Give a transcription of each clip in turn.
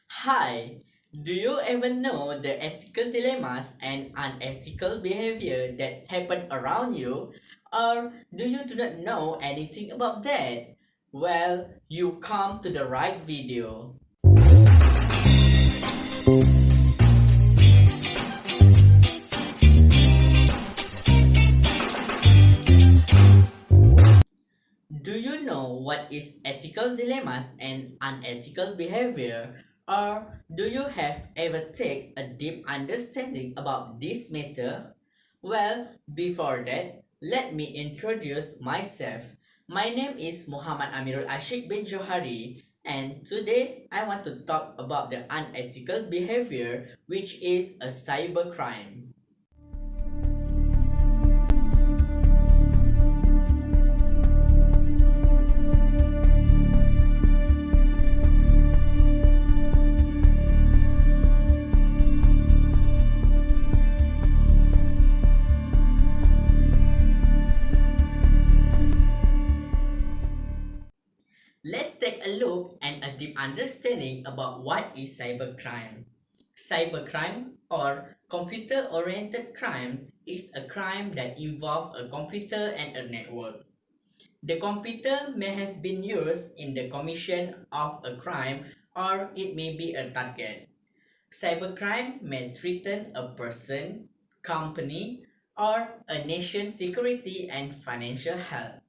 Hi, do you ever know the ethical dilemmas and unethical behavior that happen around you? Or do not know anything about that? Well, you come to the right video. Do you know what is ethical dilemmas and unethical behavior? Or do you have ever take a deep understanding about this matter? Well, before that, let me introduce myself. My name is Muhammad Amirul Ashik bin Johari, and today I want to talk about the unethical behavior, which is a cybercrime. Let's take a look and a deep understanding about what is cybercrime. Cybercrime or computer-oriented crime is a crime that involves a computer and a network. The computer may have been used in the commission of a crime or it may be a target. Cybercrime may threaten a person, company, or a nation's security and financial health.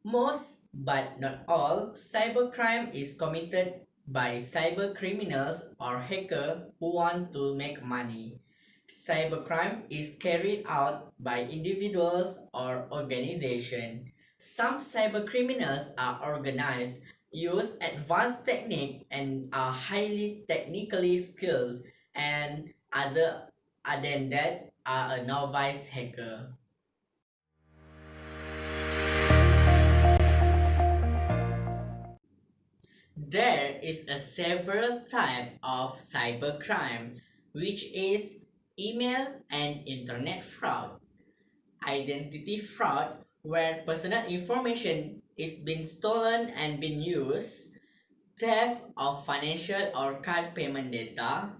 Most, but not all, cybercrime is committed by cybercriminals or hackers who want to make money. Cybercrime is carried out by individuals or organizations. Some cybercriminals are organized, use advanced technique, and are highly technically skilled, and other than that are a novice hacker. There is a several type of cybercrime, which is email and internet fraud, identity fraud, where personal information is being stolen and being used, theft of financial or card payment data,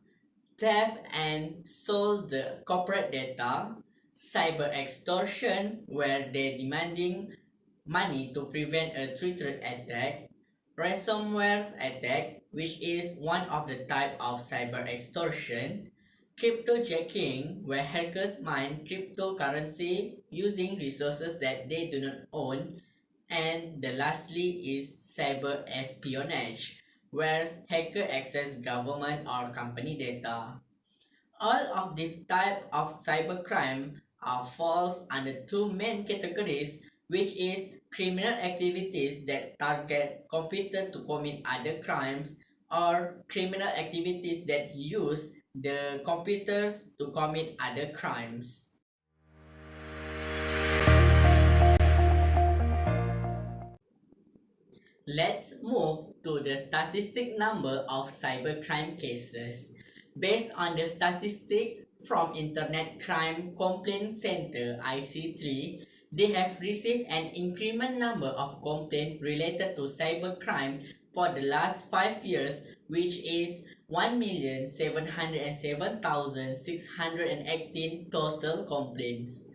theft and sold the corporate data, cyber extortion, where they're demanding money to prevent a triggered attack, ransomware attack, which is one of the type of cyber extortion, cryptojacking, where hackers mine cryptocurrency using resources that they do not own, and the lastly is cyber espionage, where hackers access government or company data. All of these type of cybercrime are falls under two main categories, which is criminal activities that target computer to commit other crimes or criminal activities that use the computers to commit other crimes. Let's move to the statistic number of cybercrime cases. Based on the statistic from Internet Crime Complaint Center IC3, they have received an increment number of complaints related to cybercrime for the last 5 years, which is 1,707,618 total complaints.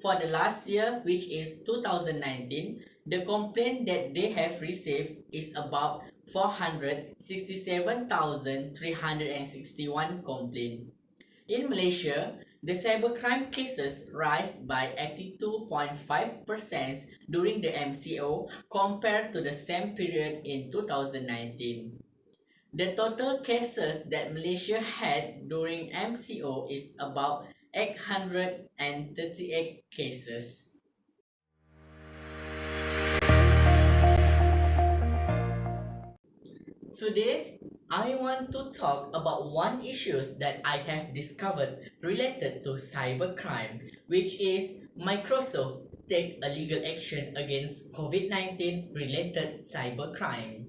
For the last year, which is 2019, the complaint that they have received is about 467,361 complaints. In Malaysia, the cybercrime cases rise by 82.5% during the MCO compared to the same period in 2019. The total cases that Malaysia had during MCO is about 838 cases. Today, I want to talk about one issue that I have discovered related to cybercrime, which is Microsoft take a legal action against COVID-19 related cybercrime.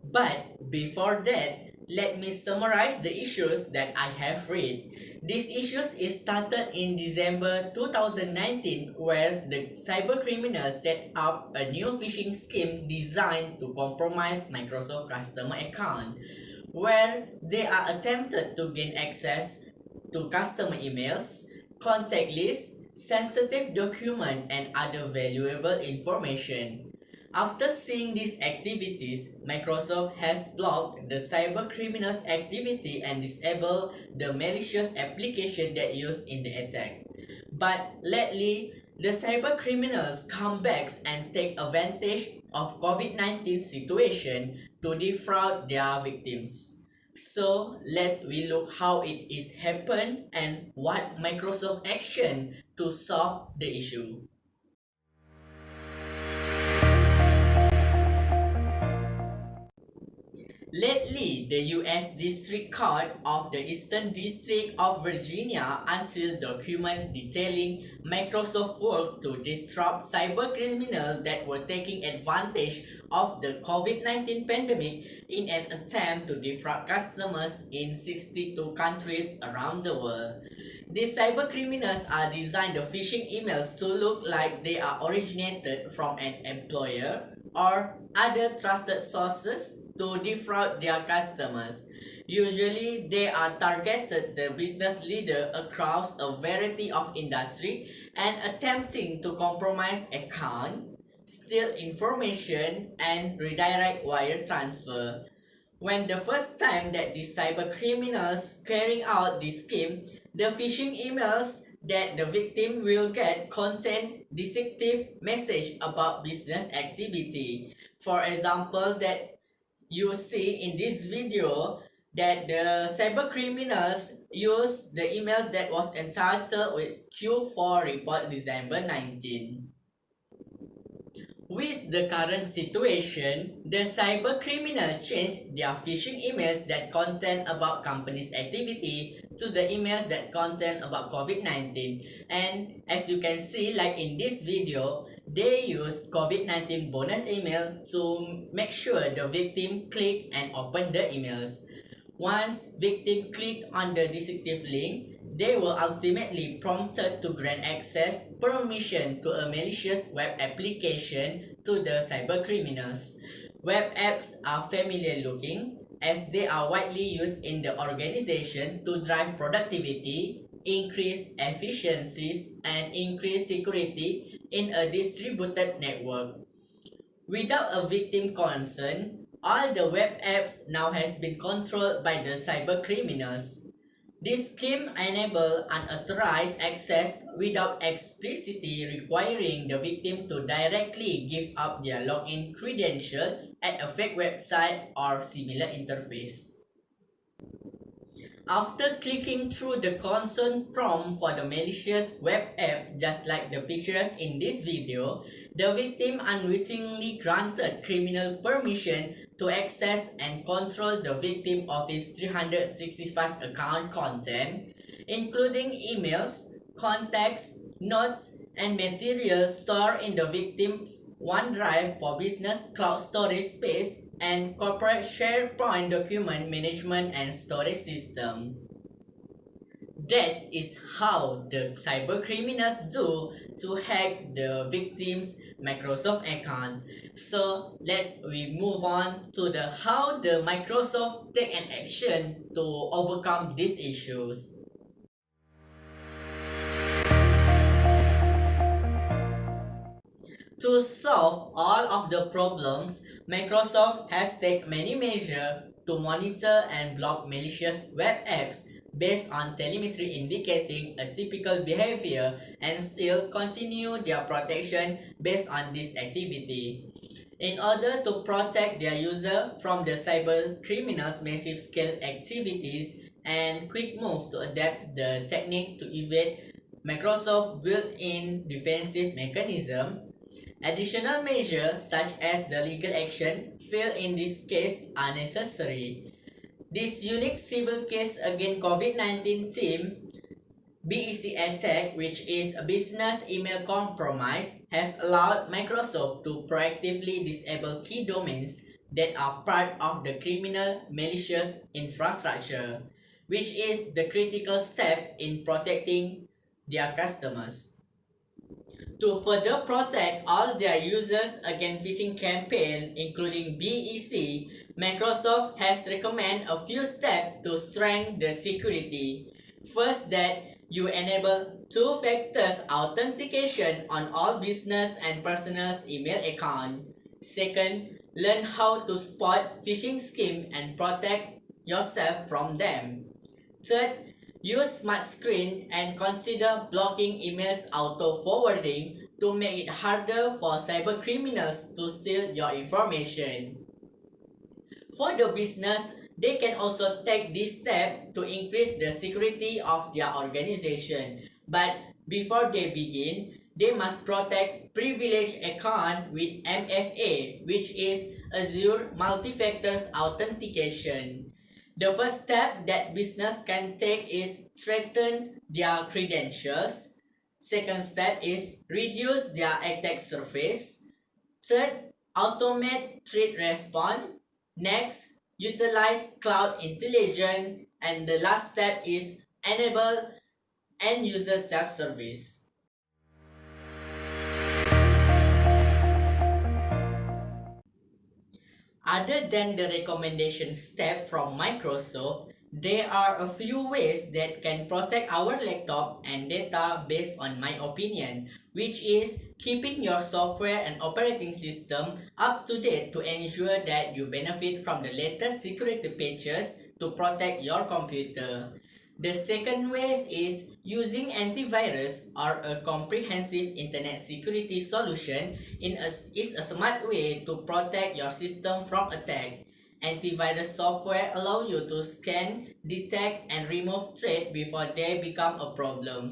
But before that, Let me summarize the issues that I have read. These issues is started in December 2019 where the cybercriminals set up a new phishing scheme designed to compromise Microsoft customer account where they are attempted to gain access to customer emails, contact lists, sensitive document and other valuable information. After seeing these activities, Microsoft has blocked the cybercriminals' activity and disabled the malicious application that used in the attack. But lately, the cybercriminals come back and take advantage of COVID-19 situation to defraud their victims. So let's we look how it is happened and what Microsoft action to solve the issue. Lately, the U.S. District Court of the Eastern District of Virginia unsealed documents detailing Microsoft's work to disrupt cybercriminals that were taking advantage of the COVID-19 pandemic in an attempt to defraud customers in 62 countries around the world. These cybercriminals are designed the phishing emails to look like they are originated from an employer or other trusted sources to defraud their customers. Usually, they are targeted the business leader across a variety of industry and attempting to compromise account, steal information, and redirect wire transfer. When the first time that the cyber criminals carrying out this scheme, the phishing emails that the victim will get contain deceptive message about business activity. For example, that you see in this video that the cyber criminals use the email that was entitled with Q4 report December 19. With the current situation, the cyber criminal changed their phishing emails that contain about company's activity to the emails that contain about COVID-19. And as you can see, like in this video, they use COVID-19 bonus email to make sure the victim click and open the emails. Once victim click on the deceptive link, they were ultimately prompted to grant access permission to a malicious web application to the cybercriminals. Web apps are familiar looking as they are widely used in the organization to drive productivity, increase efficiencies, and increase security in a distributed network. Without a victim consent, all the web apps now has been controlled by the cybercriminals. This scheme enables unauthorized access without explicitly requiring the victim to directly give up their login credential at a fake website or similar interface. After clicking through the consent prompt for the malicious web app just like the pictures in this video, the victim unwittingly granted criminal permission to access and control the victim Office 365 account content, including emails, contacts, notes, and materials stored in the victim's OneDrive for Business cloud storage space and corporate SharePoint document management and storage system. That is how the cybercriminals do to hack the victim's Microsoft account. So we move on to the how the Microsoft take an action to overcome these issues. To solve all of the problems, Microsoft has taken many measures to monitor and block malicious web apps based on telemetry indicating a typical behavior and still continue their protection based on this activity. In order to protect their user from the cyber criminals' massive scale activities and quick moves to adapt the technique to evade Microsoft built-in defensive mechanism. Additional measures such as the legal action feel in this case are necessary. This unique civil case against COVID-19 team BEC attack, which is a business email compromise, has allowed Microsoft to proactively disable key domains that are part of the criminal malicious infrastructure, which is the critical step in protecting their customers. To further protect all their users against phishing campaigns, including BEC, Microsoft has recommended a few steps to strengthen the security. First, that you enable two factors authentication on all business and personal email accounts. Second, learn how to spot phishing schemes and protect yourself from them. Third, use smart screen and consider blocking emails auto forwarding to make it harder for cybercriminals to steal your information. For the business, they can also take this step to increase the security of their organization. But before they begin, they must protect privileged account with MFA, which is Azure Multi-Factor Authentication. The first step that business can take is strengthen their credentials. Second step is reduce their attack surface. Third, automate threat response. Next, utilize cloud intelligence. And the last step is enable end user self-service. Other than the recommendation step from Microsoft, there are a few ways that can protect our laptop and data based on my opinion, which is keeping your software and operating system up to date to ensure that you benefit from the latest security patches to protect your computer. The second way is using antivirus or a comprehensive internet security solution is a smart way to protect your system from attack. Antivirus software allow you to scan, detect, and remove threats before they become a problem.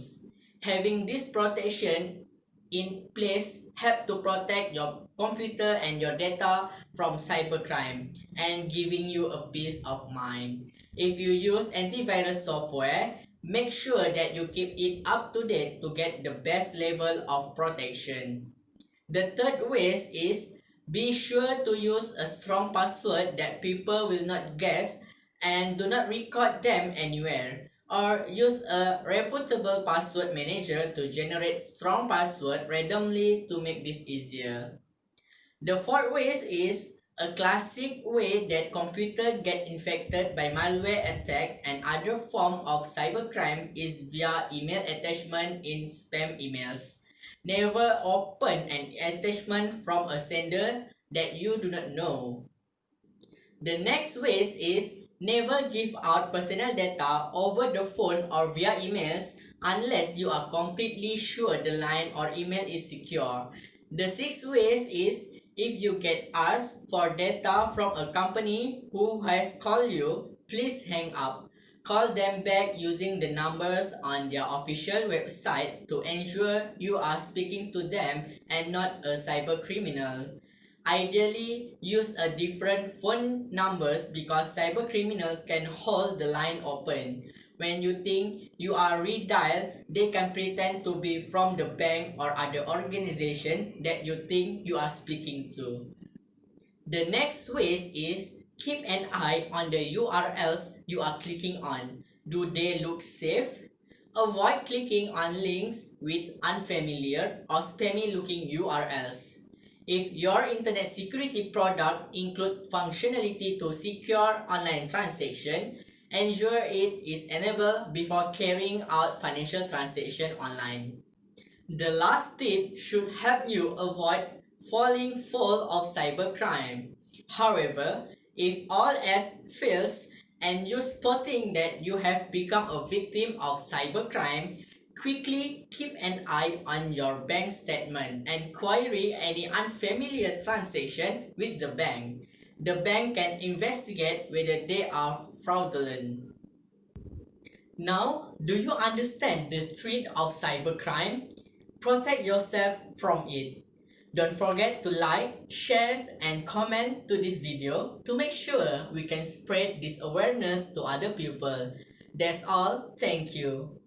Having this protection in place help to protect your computer and your data from cybercrime and giving you a peace of mind. If you use antivirus software, make sure that you keep it up to date to get the best level of protection. The third way is be sure to use a strong password that people will not guess and do not record them anywhere. Or use a reputable password manager to generate strong password randomly to make this easier. The fourth way is a classic way that computer get infected by malware attack and other form of cybercrime is via email attachment in spam emails. Never open an attachment from a sender that you do not know. The next way is never give out personal data over the phone or via emails unless you are completely sure the line or email is secure. The sixth way is if you get asked for data from a company who has called you, please hang up. Call them back using the numbers on their official website to ensure you are speaking to them and not a cyber criminal. Ideally, use a different phone numbers because cyber criminals can hold the line open. When you think you are redialed, they can pretend to be from the bank or other organization that you think you are speaking to. The next way is keep an eye on the URLs you are clicking on. Do they look safe? Avoid clicking on links with unfamiliar or spammy looking URLs. If your internet security product includes functionality to secure online transaction, ensure it is enabled before carrying out financial transaction online. The last tip should help you avoid falling foul of cybercrime. However, if all else fails and you're spotting that you have become a victim of cybercrime, quickly keep an eye on your bank statement and query any unfamiliar transaction with the bank. The bank can investigate whether they are fraudulent. Now, do you understand the threat of cybercrime? Protect yourself from it. Don't forget to like, share, and comment to this video to make sure we can spread this awareness to other people. That's all. Thank you.